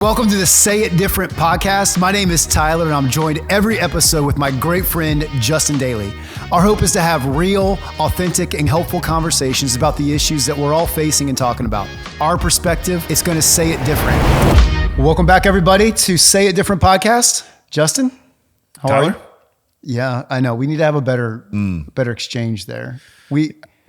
Welcome to the Say It Different podcast. My name is Tyler, and I'm joined every episode with my great friend, Justin Dailey. Our hope is to have real, authentic, and helpful conversations about the issues that we're all facing and talking about. Our perspective is going to say it different. Welcome back, everybody, to Say It Different podcast. Justin, how are you? Yeah, I know. We need to have a better exchange there. I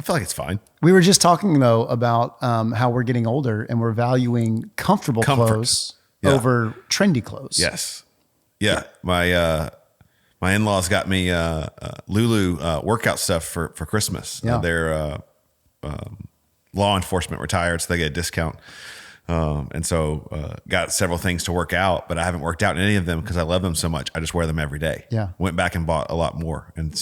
feel like it's fine. We were just talking, though, about how we're getting older and we're valuing comfort clothes over trendy clothes. Yes. Yeah. My in-laws got me Lulu workout stuff for Christmas. Yeah. They're law enforcement retired, so they get a discount. And so got several things to work out, but I haven't worked out in any of them because I love them so much. I just wear them every day. Yeah. Went back and bought a lot more. And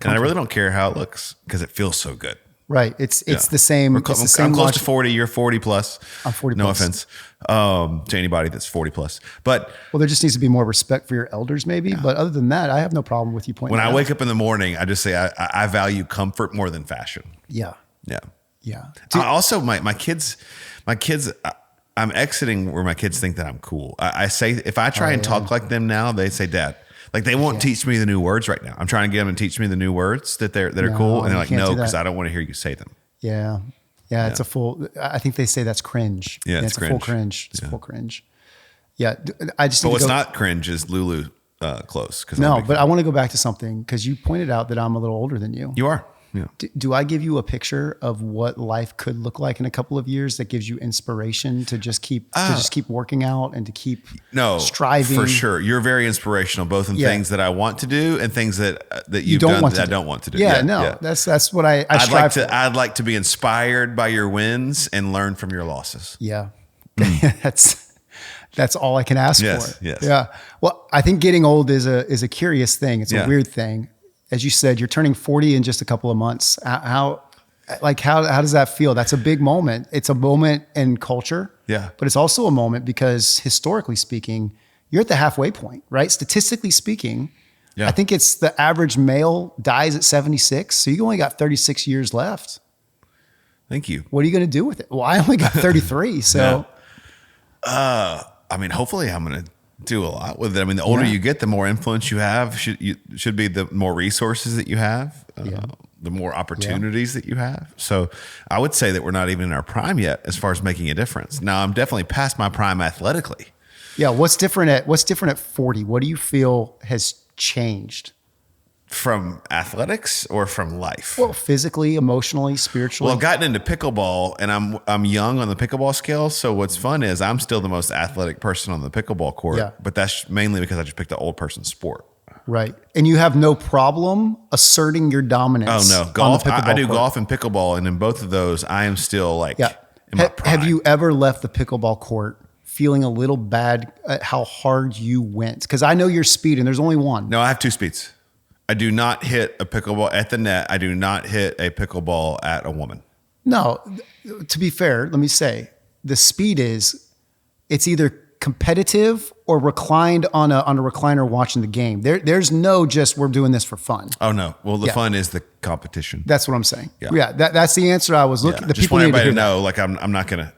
I really don't care how it looks because it feels so good. Right. It's the same. It's the same. I'm close to 40. You're 40 plus. I'm 40 no plus. offense to anybody that's 40 plus. But there just needs to be more respect for your elders, maybe. Yeah. But other than that, I have no problem with you pointing. When I wake up in the morning, I just say I value comfort more than fashion. Yeah. Yeah. Yeah. I also, my kids. I'm exiting where my kids think that I'm cool. I say if I try and talk like them now, they say, "Dad." Like they won't teach me the new words right now. I'm trying to get them to teach me the new words that are cool, and they're like, "No," because I don't want to hear you say them. Yeah, yeah. It's a full. I think they say that's cringe. Yeah, it's a full cringe. It's full cringe. Yeah, I just. But what's not cringe is Lulu clothes. No, but I want to go back to something because you pointed out that I'm a little older than you. You are. Yeah. Do I give you a picture of what life could look like in a couple of years that gives you inspiration to just keep working out and to keep striving? For sure. You're very inspirational, both in things that I want to do and things that you've done that I don't want to do. Yeah. That's what I strive for. I'd like to be inspired by your wins and learn from your losses. Yeah. That's all I can ask for. Yes. Yeah. Well, I think getting old is a curious thing. It's a weird thing. As you said, you're turning 40 in just a couple of months. How does that feel? That's a big moment. It's a moment in culture. Yeah. But it's also a moment because historically speaking, you're at the halfway point, right? Statistically speaking, I think it's the average male dies at 76. So you only got 36 years left. Thank you. What are you going to do with it? Well, I only got 33. So, hopefully I'm going to do a lot with it. I mean, the older you get, the more influence you have. Should be the more resources that you have, the more opportunities that you have. So I would say that we're not even in our prime yet as far as making a difference. Now I'm definitely past my prime athletically. Yeah. What's different at 40? What do you feel has changed? From athletics or from life? Well, physically, emotionally, spiritually. Well, I've gotten into pickleball, and I'm young on the pickleball scale. So what's fun is I'm still the most athletic person on the pickleball court. Yeah. But that's mainly because I just picked the old person sport. Right, and you have no problem asserting your dominance. Oh no, golf. I do golf and pickleball, and in both of those, I am still in my prime. Have you ever left the pickleball court feeling a little bad at how hard you went? Because I know your speed, and there's only one. No, I have two speeds. I do not hit a pickleball at the net. I do not hit a pickleball at a woman. No, to be fair, let me say the speed it's either competitive or reclined on a recliner watching the game. There's no just we're doing this for fun. Oh no. Well, the fun is the competition. That's what I'm saying. Yeah. That's the answer I was looking. Yeah. The just people want need everybody to know, like I'm not gonna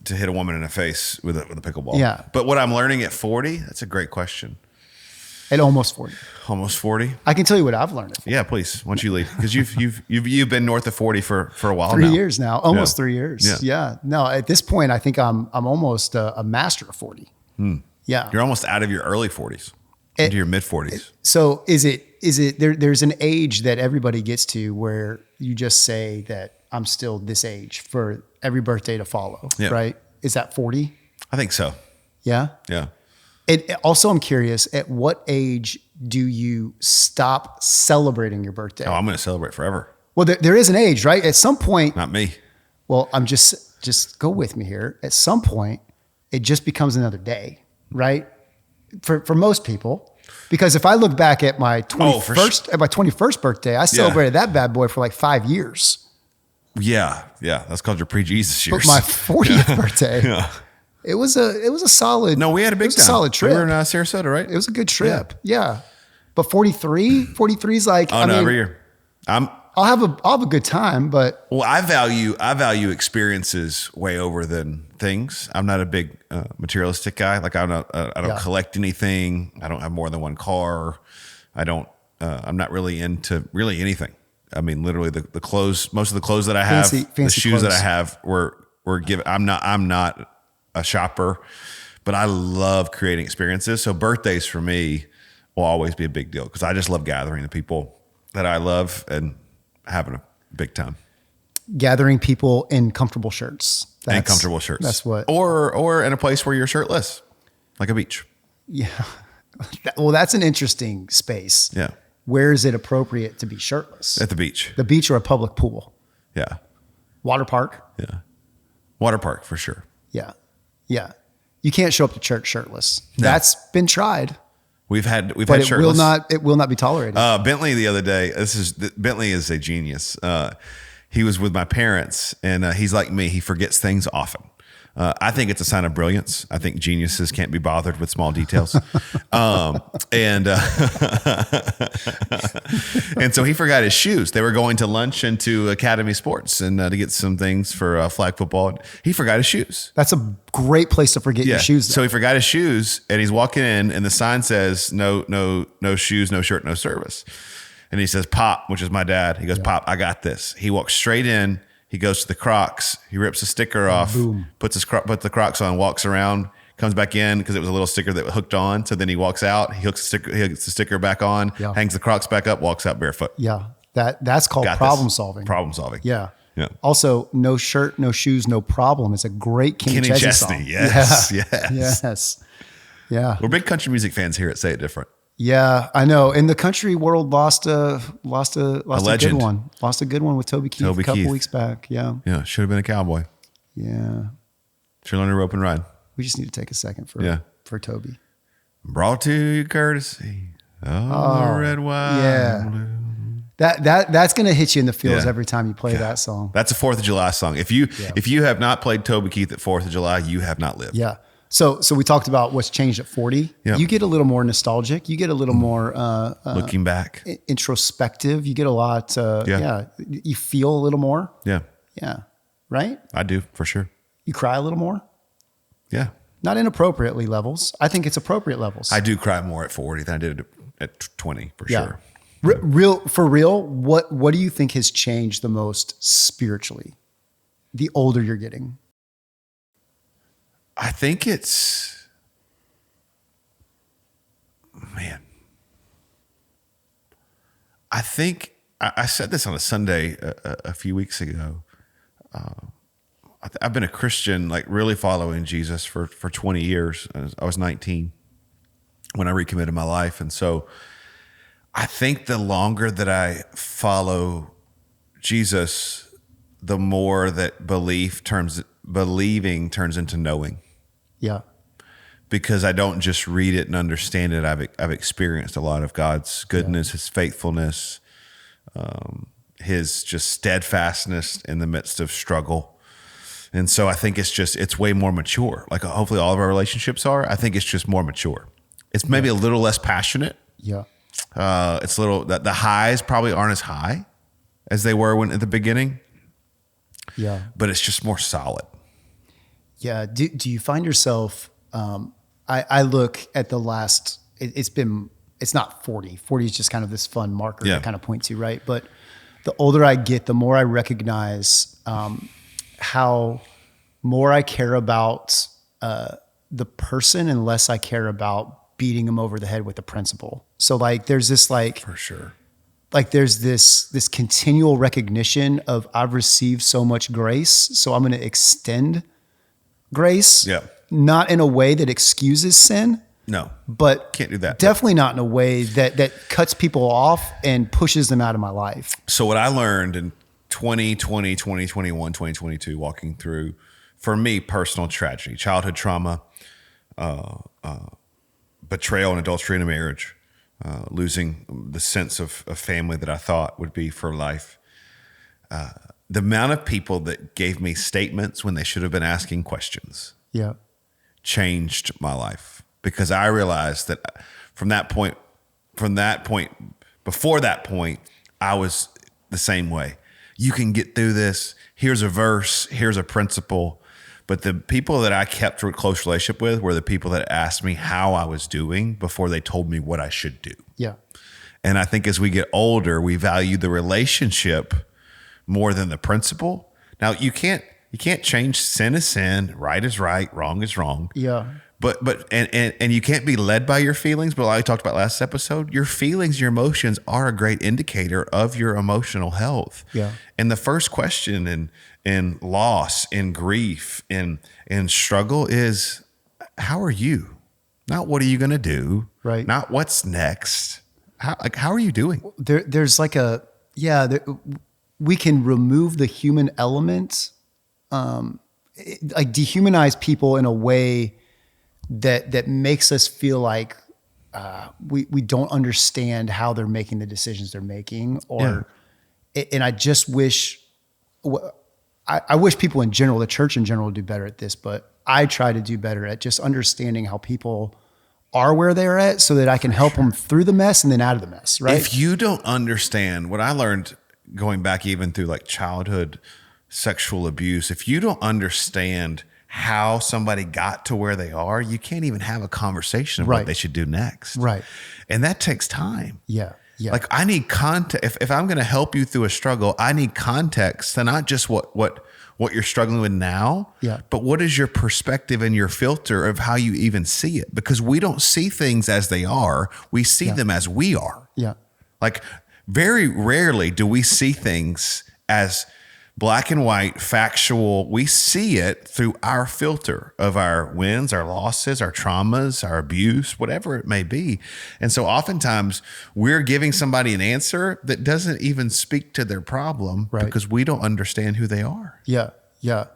to hit a woman in the face with a pickleball. Yeah. But what I'm learning at 40, that's a great question. At almost 40. Almost 40. I can tell you what I've learned at 40. Yeah, please. Once you leave, because you've been north of 40 for a while. 3 years now, almost 3 years. Yeah. No, at this point, I think I'm almost a master of 40. Yeah. You're almost out of your early 40s into your mid 40s. So is it there's an age that everybody gets to where you just say that I'm still this age for every birthday to follow, right? Is that 40? I think so. Yeah. Yeah. Also, I'm curious, at what age do you stop celebrating your birthday? Oh, I'm going to celebrate forever. Well, there is an age, right? At some point. Not me. Well, I'm just go with me here. At some point, it just becomes another day, right? For most people. Because if I look back at my 21st birthday, I celebrated that bad boy for like 5 years. Yeah. That's called your pre-Jesus years. But my 40th birthday. It was a solid. No, we had a big time. Solid trip. We were in Sarasota, right? It was a good trip. Yeah. But 43 is like. Oh, no, every year. I'll have a good time, but well, I value experiences way over than things. I'm not a big materialistic guy. Like I don't collect anything. I don't have more than one car. I'm not really into really anything. I mean, literally the clothes, most of the clothes that I have, the shoes that I have were given. I'm not a shopper, but I love creating experiences. So birthdays for me will always be a big deal because I just love gathering the people that I love and having a big time. Gathering people in comfortable shirts. And comfortable shirts. That's what. Or in a place where you're shirtless, like a beach. Yeah. Well, that's an interesting space. Yeah. Where is it appropriate to be shirtless? At the beach. The beach or a public pool? Yeah. Water park? Yeah. Water park for sure. Yeah. Yeah. You can't show up to church shirtless. No. That's been tried. We've had But shirtless. it will not be tolerated. Bentley the other day, Bentley is a genius. He was with my parents and he's like me. He forgets things often. I think it's a sign of brilliance. I think geniuses can't be bothered with small details. And so he forgot his shoes. They were going to lunch and to Academy Sports and to get some things for flag football. He forgot his shoes. That's a great place to forget your shoes. So he forgot his shoes and he's walking in and the sign says, no shoes, no shirt, no service. And he says, Pop, which is my dad. He goes, Pop, I got this. He walks straight in. He goes to the Crocs. He rips a sticker off, boom. puts the Crocs on, walks around, comes back in because it was a little sticker that hooked on. So then he walks out. He hooks the sticker back on, hangs the Crocs back up, walks out barefoot. Yeah, that's called problem solving. Problem solving. Yeah. Yeah. Also, no shirt, no shoes, no problem. It's a great Kenny Chesney song. Yes. Yeah. Yes. Yes. Yeah. We're big country music fans here at Say It Different. Yeah, I know. And the country world lost a good one. Lost a good one with Toby Keith a couple weeks back. Yeah. Yeah. Should have been a cowboy. Yeah. Should learn to rope and ride. We just need to take a second for Toby. Brought to you courtesy of red, white, yeah. blue. That's going to hit you in the feels every time you play that song. That's a 4th of July song. If you have not played Toby Keith at 4th of July, you have not lived. Yeah. So we talked about what's changed at 40. Yep. You get a little more nostalgic. You get a little more looking back, introspective. You get a lot. You feel a little more. Yeah. Yeah. Right. I do for sure. You cry a little more. Yeah. Not inappropriately levels. I think it's appropriate levels. I do cry more at 40 than I did at 20 for sure. Real. What do you think has changed the most spiritually? The older you're getting. I think it's, man. I think I said this on a Sunday a few weeks ago. I've been a Christian, like really following Jesus for 20 years. I was 19 when I recommitted my life. And so I think the longer that I follow Jesus, the more that believing turns into knowing. Yeah. Because I don't just read it and understand it. I've experienced a lot of God's goodness, His faithfulness, His just steadfastness in the midst of struggle. And so I think it's way more mature. Like hopefully all of our relationships are. I think it's just more mature. It's maybe a little less passionate. Yeah. It's a little, the highs probably aren't as high as they were at the beginning. Yeah. But it's just more solid. Yeah. Do you find yourself, I look at the last, it's not 40. 40 is just kind of this fun marker to kind of point to, right? But the older I get, the more I recognize how more I care about the person and less I care about beating them over the head with the principle. So like there's this for sure. Like there's this continual recognition of I've received so much grace, so I'm going to extend grace. Yeah. Not in a way that excuses sin. No. But can't do that. Definitely not in a way that cuts people off and pushes them out of my life. So what I learned in 2020, 2021, 2022, walking through, for me, personal tragedy, childhood trauma, betrayal and adultery in a marriage, losing the sense of family that I thought would be for life. The amount of people that gave me statements when they should have been asking questions changed my life, because I realized that before that point, I was the same way. You can get through this. Here's a verse. Here's a principle. But the people that I kept a close relationship with were the people that asked me how I was doing before they told me what I should do. Yeah. And I think as we get older, we value the relationship more than the principle. Now, you can't change sin is sin, right is right, wrong is wrong. Yeah. But you can't be led by your feelings. But like I talked about last episode, your feelings, your emotions are a great indicator of your emotional health. Yeah. And the first question in loss, in grief, in struggle is, how are you? Not what are you going to do? Right. Not what's next. How are you doing? There's like we can remove the human element, like dehumanize people in a way that makes us feel like we don't understand how they're making the decisions they're making, and I just wish, I wish people in general, the church in general, would do better at this, but I try to do better at just understanding how people are where they're at so that I can help them through the mess and then out of the mess, right? If you don't understand what I learned going back even through like childhood sexual abuse, if you don't understand how somebody got to where they are, you can't even have a conversation of what they should do next. Right. And that takes time. Yeah. Yeah. Like I need context. If I'm going to help you through a struggle, I need context to not just what you're struggling with now, but what is your perspective and your filter of how you even see it? Because we don't see things as they are. We see them as we are. Yeah. Like very rarely do we see things as black and white, factual. We see it through our filter of our wins, our losses, our traumas, our abuse, whatever it may be. And so oftentimes we're giving somebody an answer that doesn't even speak to their problem because we don't understand who they are. Yeah. Yeah.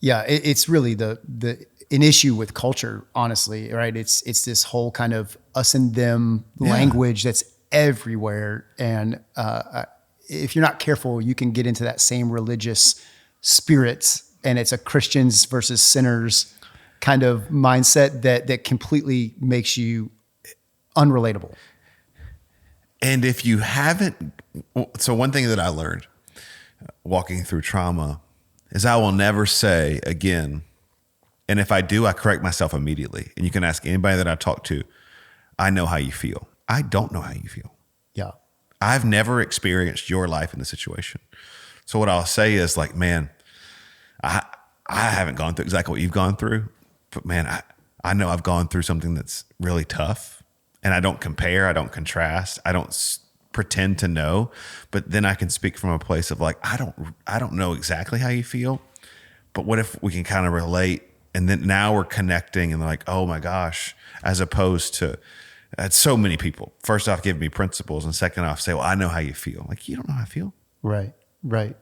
Yeah. It's really an issue with culture, honestly, right? It's this whole kind of us and them language that's everywhere. And, if you're not careful, you can get into that same religious spirit, and it's a Christians versus sinners kind of mindset that completely makes you unrelatable. And if you haven't, so one thing that I learned walking through trauma is I will never say again, and if I do, I correct myself immediately. And you can ask anybody that I talk to, I know how you feel. I don't know how you feel. Yeah. I've never experienced your life in this situation. So what I'll say is like, man, I haven't gone through exactly what you've gone through, but man, I know I've gone through something that's really tough, and I don't compare, I don't contrast, I don't pretend to know, but then I can speak from a place of like, I don't know exactly how you feel, but what if we can kind of relate, and then now we're connecting and like, oh my gosh, as opposed to, so many people, first off, give me principles, and second off, say, well, I know how you feel. Like, you don't know how I feel. Right. Like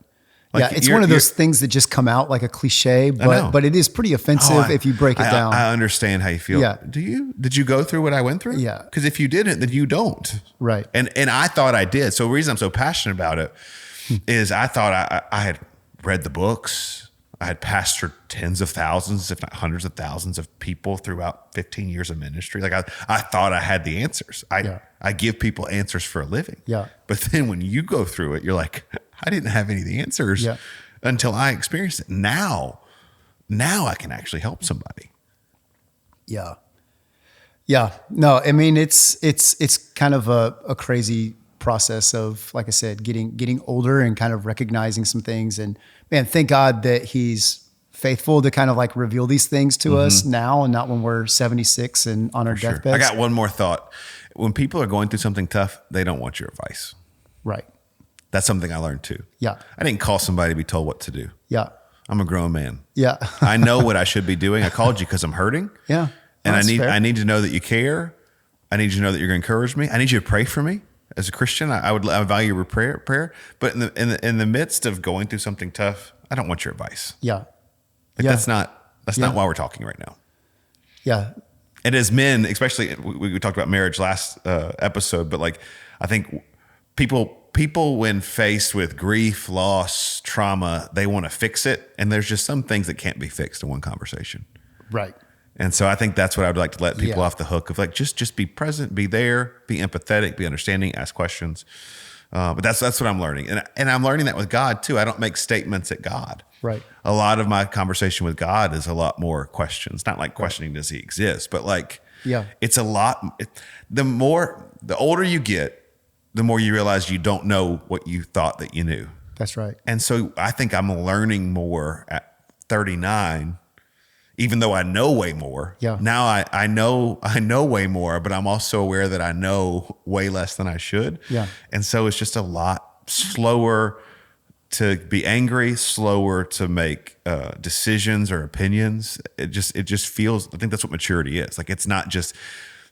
yeah, it's one of those things that just come out like a cliche, but it is pretty offensive if you break it down. I understand how you feel. Yeah. Did you go through what I went through? Yeah. Because if you didn't, then you don't. Right. And I thought I did. So the reason I'm so passionate about it is I thought I had read the books. I had pastored tens of thousands, if not hundreds of thousands of people throughout 15 years of ministry. Like I thought I had the answers. I give people answers for a living. Yeah. But then when you go through it, you're like, I didn't have any of the answers until I experienced it. Now I can actually help somebody. Yeah. Yeah. No, I mean, it's kind of a crazy process of, like I said, getting older and kind of recognizing some things. And man, thank God that he's faithful to kind of like reveal these things to us now and not when we're 76 and on our deathbeds. I got one more thought. When people are going through something tough, they don't want your advice. Right. That's something I learned too. Yeah. I didn't call somebody to be told what to do. Yeah. I'm a grown man. Yeah. I know what I should be doing. I called you because I'm hurting. Yeah. And I need to know that you care. I need you to know that you're going to encourage me. I need you to pray for me. As a Christian, I value your prayer. But in the midst of going through something tough, I don't want your advice. Yeah. That's not why we're talking right now. Yeah. And as men, especially, we talked about marriage last episode, but like, I think people when faced with grief, loss, trauma, they want to fix it. And there's just some things that can't be fixed in one conversation. Right. And so I think that's what I would like to let people off the hook of, like, just be present, be there, be empathetic, be understanding, ask questions. But that's what I'm learning. And I'm learning that with God too. I don't make statements at God. Right. A lot of my conversation with God is a lot more questions, not like questioning, does he exist? But like, it's a lot. The older you get, the more you realize you don't know what you thought that you knew. That's right. And so I think I'm learning more at 39, even though I know way more. Yeah. Now I know way more, but I'm also aware that I know way less than I should. Yeah. And so it's just a lot slower to be angry, slower to make decisions or opinions. It just feels, I think that's what maturity is. Like, it's not just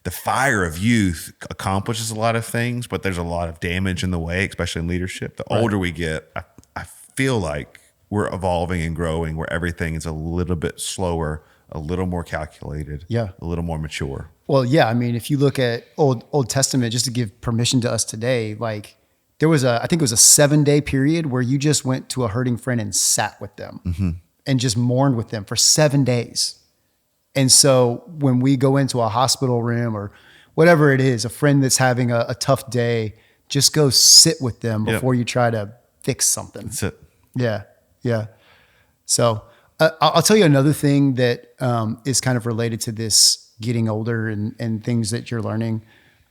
the fire of youth accomplishes a lot of things, but there's a lot of damage in the way, especially in leadership. The older we get, I feel like we're evolving and growing where everything is a little bit slower, a little more calculated, a little more mature. Well, yeah. I mean, if you look at Old Testament, just to give permission to us today, like there was I think it was a 7-day period where you just went to a hurting friend and sat with them and just mourned with them for 7 days. And so when we go into a hospital room or whatever it is, a friend that's having a tough day, just go sit with them before you try to fix something. That's it. Yeah. Yeah. So I'll tell you another thing that is kind of related to this getting older and things that you're learning.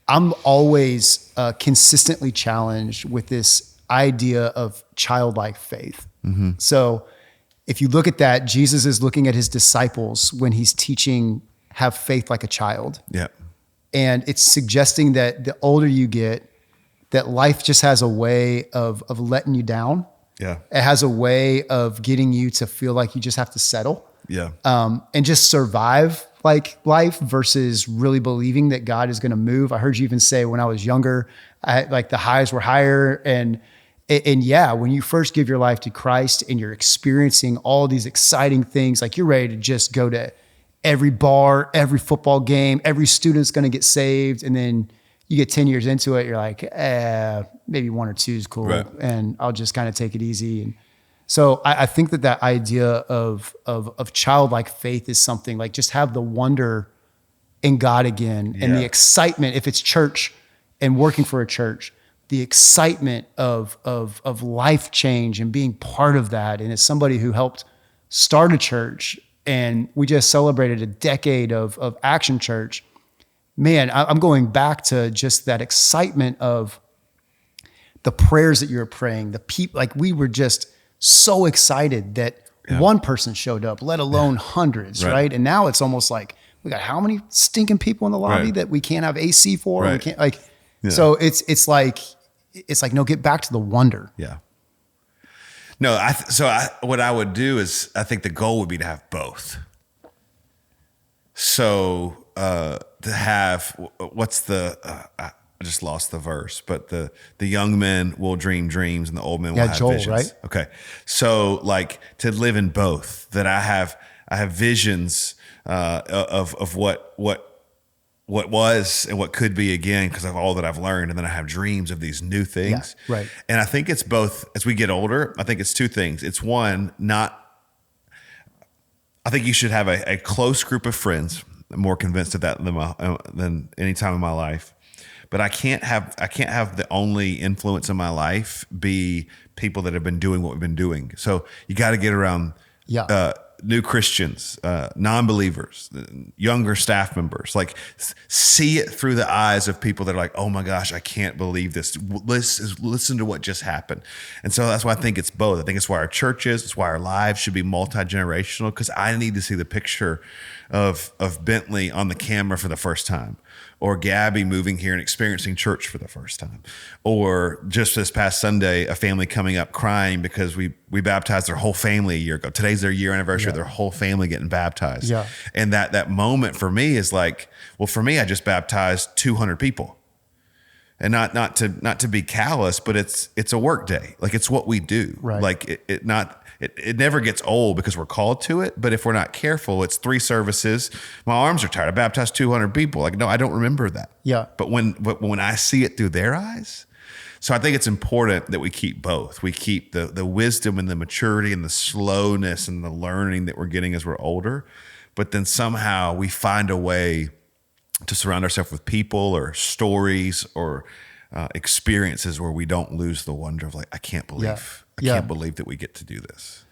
I'm always consistently challenged with this idea of childlike faith. So if you look at that, Jesus is looking at his disciples when he's teaching, have faith like a child. Yeah. And it's suggesting that the older you get, that life just has a way of letting you down. Yeah. It has a way of getting you to feel like you just have to settle. Yeah. And just survive like life versus really believing that God is going to move. I heard you even say when I was younger, like the highs were higher. And yeah, when you first give your life to Christ and you're experiencing all these exciting things, like you're ready to just go to every bar, every football game, every student's going to get saved. And then you get 10 years into it, you're like, maybe 1 or 2 is cool. Right. And I'll just kind of take it easy. And so I think that idea of childlike faith is something like just have the wonder in God again and the excitement, if it's church and working for a church, the excitement of life change and being part of that. And as somebody who helped start a church and we just celebrated a decade of Action Church, man, I'm going back to just that excitement of the prayers that you were praying, the people, like we were just so excited that one person showed up, let alone hundreds, right? And now it's almost like we got how many stinking people in the lobby that we can't have AC for? We can't so it's like no, get back to the wonder. Yeah. No, what I would do is I think the goal would be to have both. So to have I just lost the verse, but the young men will dream dreams and the old men will have Joel, visions. Right? Okay. So like to live in both, that I have visions of what was and what could be again because of all that I've learned, and then I have dreams of these new things. Yeah, right. And I think it's both. As we get older, I think it's 2 things. It's one, I think you should have a close group of friends. I'm more convinced of that than any time in my life. But I can't have the only influence in my life be people that have been doing what we've been doing. So you got to get around new Christians, non-believers, younger staff members. Like see it through the eyes of people that are like, oh my gosh, I can't believe this. Listen to what just happened. And so that's why I think it's both. I think it's why our churches, it's why our lives should be multi-generational, because I need to see the picture of Bentley on the camera for the first time, or Gabby moving here and experiencing church for the first time, or just this past Sunday, a family coming up crying because we baptized their whole family a year ago. Today's their year anniversary of their whole family getting baptized. Yeah. And that moment for me is like, well, for me, I just baptized 200 people. And not to be callous, but it's a work day. Like it's what we do. Right. Like it never gets old because we're called to it. But if we're not careful, it's 3 services. My arms are tired. I baptized 200 people. Like, no, I don't remember that. Yeah. But when I see it through their eyes, so I think it's important that we keep both. We keep the wisdom and the maturity and the slowness and the learning that we're getting as we're older. But then somehow we find a way to surround ourselves with people or stories or experiences where we don't lose the wonder of like, I can't believe that we get to do this.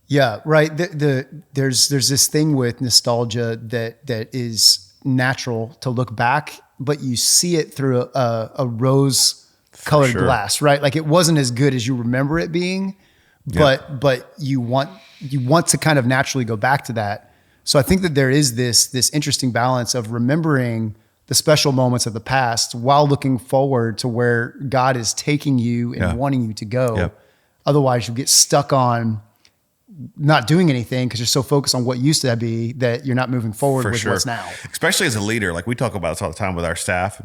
Yeah, right. There's this thing with nostalgia that is natural to look back, but you see it through a rose-colored glass, right? Like it wasn't as good as you remember it being, but you want to kind of naturally go back to that. So I think that there is this interesting balance of remembering the special moments of the past while looking forward to where God is taking you and wanting you to go. Yep. Otherwise, you get stuck on not doing anything because you're so focused on what used to be that you're not moving forward with what's now. Especially as a leader, like we talk about this all the time with our staff,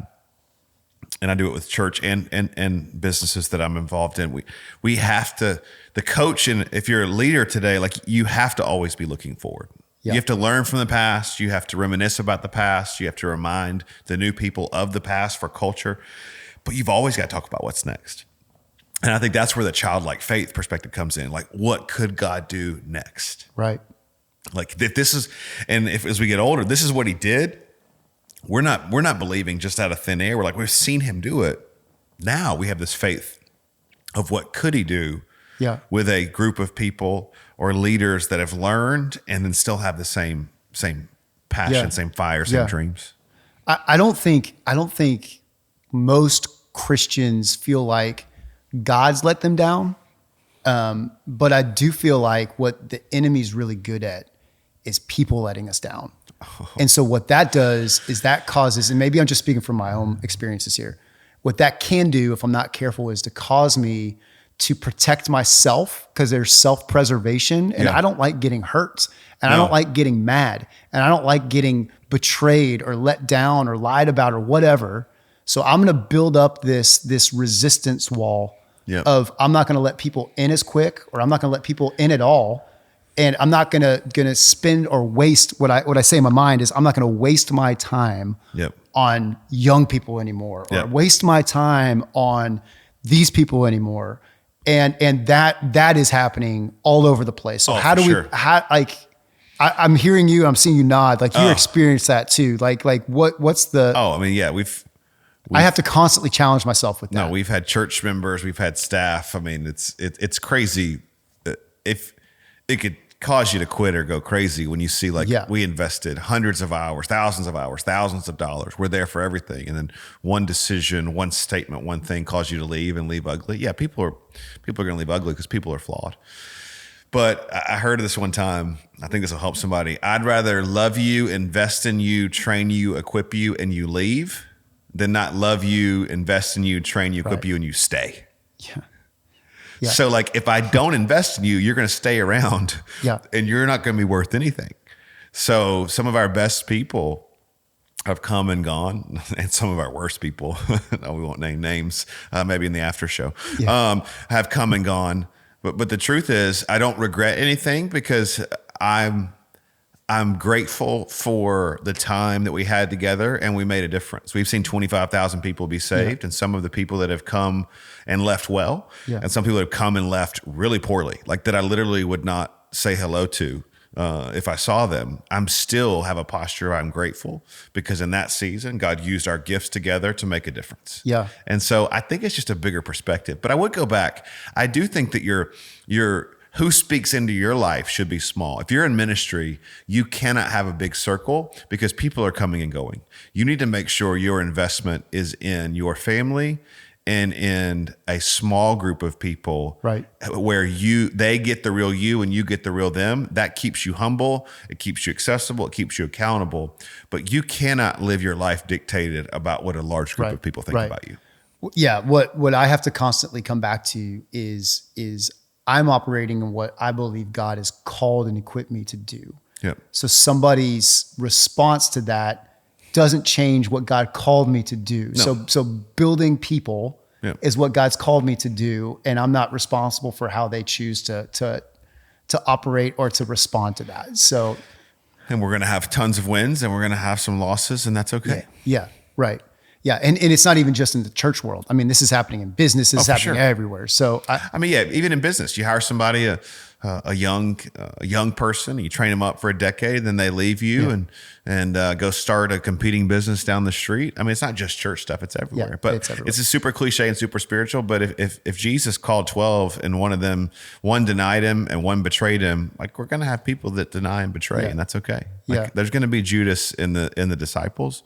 and I do it with church and businesses that I'm involved in. We have to, the coach, and if you're a leader today, like you have to always be looking forward. Yeah. You have to learn from the past. You have to reminisce about the past. You have to remind the new people of the past for culture, but you've always got to talk about what's next. And I think that's where the childlike faith perspective comes in. Like, what could God do next? Right. Like if this is, and if as we get older, this is what he did. We're not believing just out of thin air. We're like, we've seen him do it. Now we have this faith of what could he do with a group of people or leaders that have learned and then still have the same passion, same fire, same dreams. I don't think most Christians feel like God's let them down. But I do feel like what the enemy's really good at is people letting us down. Oh. And so what that does is that causes, and maybe I'm just speaking from my own experiences here, what that can do if I'm not careful is to cause me to protect myself because there's self-preservation and I don't like getting hurt and I don't like getting mad and I don't like getting betrayed or let down or lied about or whatever. So I'm going to build up this resistance wall of I'm not going to let people in as quick, or I'm not going to let people in at all. And I'm not going to spend or waste what I say in my mind is I'm not going to waste my time on young people anymore, or waste my time on these people anymore. And that is happening all over the place. So I'm hearing you, I'm seeing you nod, like you experience that too. Like what's the, I have to constantly challenge myself with that. No, we've had church members, we've had staff. I mean, it's crazy. If it could cause you to quit or go crazy when you see we invested hundreds of hours, thousands of dollars. We're there for everything. And then one decision, one statement, one thing caused you to leave and leave ugly. Yeah, people are going to leave ugly because people are flawed. But I heard this one time. I think this will help somebody. I'd rather love you, invest in you, train you, equip you, and you leave than not love you, invest in you, train you, equip you, and you stay. Yeah. So like if I don't invest in you, you're going to stay around and you're not going to be worth anything. So some of our best people have come and gone, and some of our worst people, no, we won't name names, maybe in the after show, have come and gone. But the truth is I don't regret anything because I'm grateful for the time that we had together and we made a difference. We've seen 25,000 people be saved, and some of the people that have come and left well, and some people that have come and left really poorly, like that I literally would not say hello to if I saw them. I'm still have a posture. I'm grateful because in that season, God used our gifts together to make a difference. Yeah. And so I think it's just a bigger perspective. But I would go back. I do think that your who speaks into your life should be small. If you're in ministry, you cannot have a big circle because people are coming and going. You need to make sure your investment is in your family and in a small group of people, where they get the real you and you get the real them. That keeps you humble. It keeps you accessible. It keeps you accountable. But you cannot live your life dictated about what a large group of people think about you. Yeah. What I have to constantly come back to is I'm operating in what I believe God has called and equipped me to do. Yep. So somebody's response to that doesn't change what God called me to do. No. So building people is what God's called me to do, and I'm not responsible for how they choose to operate or to respond to that. So, and we're going to have tons of wins, and we're going to have some losses, and that's okay. Yeah. Right. Yeah, and it's not even just in the church world. I mean, this is happening in business. This is happening everywhere. So, I mean, even in business, you hire somebody, a young person, you train them up for a decade, then they leave you and go start a competing business down the street. I mean, it's not just church stuff; it's everywhere. But it's a super cliche and super spiritual. But if Jesus called 12 and one denied him and one betrayed him, like we're gonna have people that deny and betray, and that's okay. Like, there's gonna be Judas in the disciples,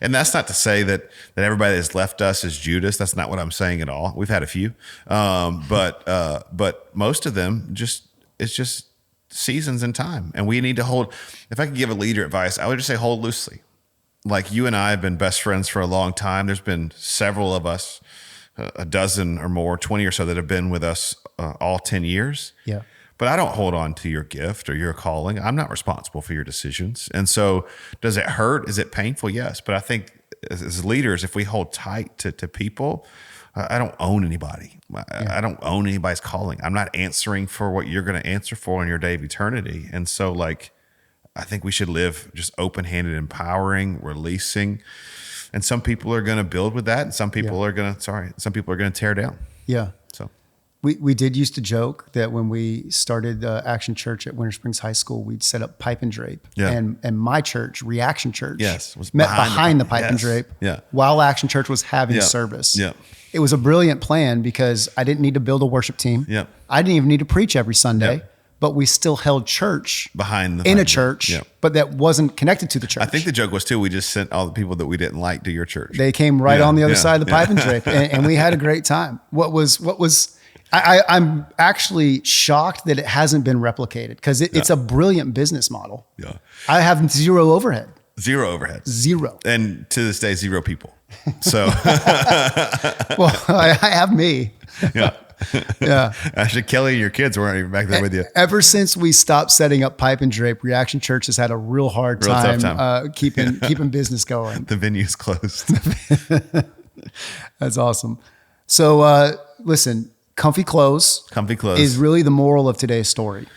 and that's not to say that everybody that's left us is Judas. That's not what I'm saying at all. We've had a few, but most of them it's just seasons and time. And we need to hold, if I could give a leader advice, I would just say hold loosely. Like you and I have been best friends for a long time. There's been several of us, a dozen or more, 20 or so that have been with us all 10 years. Yeah. But I don't hold on to your gift or your calling. I'm not responsible for your decisions. And so does it hurt? Is it painful? Yes. But I think as leaders, if we hold tight to people, I don't own anybody. I don't own anybody's calling. I'm not answering for what you're going to answer for in your day of eternity. And so like, I think we should live just open-handed, empowering, releasing. And some people are going to build with that. And some people are going to tear down. Yeah. So we did used to joke that when we started Action Church at Winter Springs High School, we'd set up pipe and drape. Yeah. And my church, Reaction Church, was met behind the pipe and drape while Action Church was having service. Yeah. It was a brilliant plan because I didn't need to build a worship team. Yep. I didn't even need to preach every Sunday, but we still held church in a church, but that wasn't connected to the church. I think the joke was too, we just sent all the people that we didn't like to your church. They came right on the other side of the pipe and drape, and we had a great time. I'm actually shocked that it hasn't been replicated because it's a brilliant business model. Yeah. I have zero overhead. Zero overhead. Zero. And to this day, 0 people. So, well, I have me. Yeah. Yeah. Actually, Kelly and your kids weren't even back there with you. Ever since we stopped setting up pipe and drape, Reaction Church has had a real hard time. Keeping business going. The venue's closed. That's awesome. So, listen, comfy clothes is really the moral of today's story.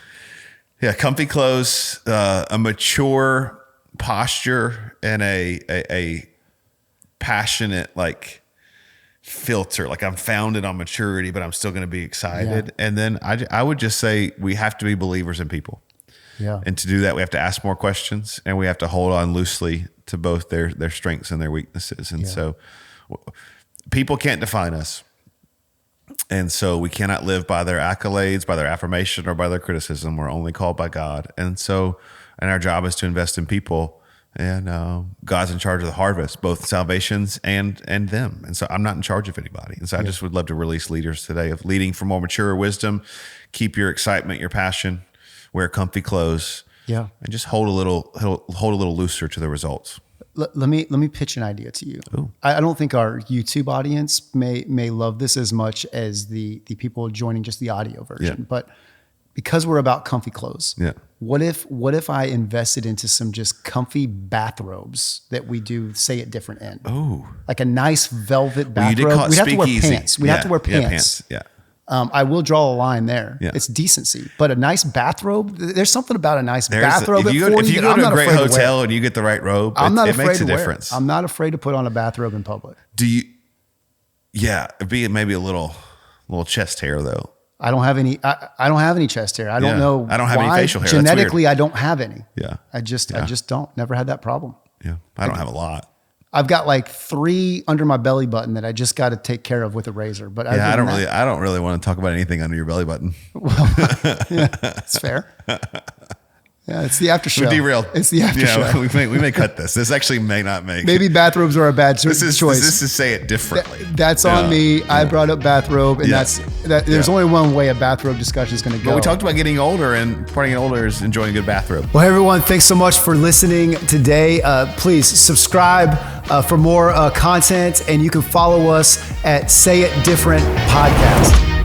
Yeah. Comfy clothes, a mature posture, and a passionate like filter. Like I'm founded on maturity, but I'm still going to be excited. And then I would just say we have to be believers in people. Yeah. And to do that, we have to ask more questions, and we have to hold on loosely to both their strengths and their weaknesses. And so people can't define us. And so we cannot live by their accolades, by their affirmation, or by their criticism. We're only called by God. And our job is to invest in people, and God's in charge of the harvest, both salvations and them. And so I'm not in charge of anybody. And so I just would love to release leaders today of leading for more mature wisdom. Keep your excitement, your passion, wear comfy clothes, and just hold a little looser to the results. Let me pitch an idea to you. Ooh. I don't think our YouTube audience may love this as much as the people joining just the audio version, but because we're about comfy clothes, what if I invested into some just comfy bathrobes that we do say it different in? Oh, like a nice velvet bathrobe. Well, We'd have to wear pants. We'd have to wear pants. Yeah. I will draw a line there. Yeah. It's decency, but a nice bathrobe. There's something about a nice bathrobe. If you go to a great hotel and you get the right robe, it makes a difference. I'm not afraid to put on a bathrobe in public. Do you? Yeah, it'd be maybe a little chest hair though. I don't have any. I don't have any chest hair. I don't know. I don't have any facial hair. Genetically, I don't have any. Yeah. I just don't. Never had that problem. Yeah. I don't have a lot. I've got like 3 under my belly button that I just got to take care of with a razor. But I don't really want to talk about anything under your belly button. Well, it's fair. Yeah, it's the after show. We derailed. It's the after show. We may cut this. This actually may not make. Maybe bathrobes are a bad choice. This is say it differently. That's on me. I brought up bathrobe, and there's only one way a bathrobe discussion is going to go. But we talked about getting older, and part of getting older is enjoying a good bathrobe. Well, hey everyone, thanks so much for listening today. Please subscribe for more content, and you can follow us at Say It Different Podcast.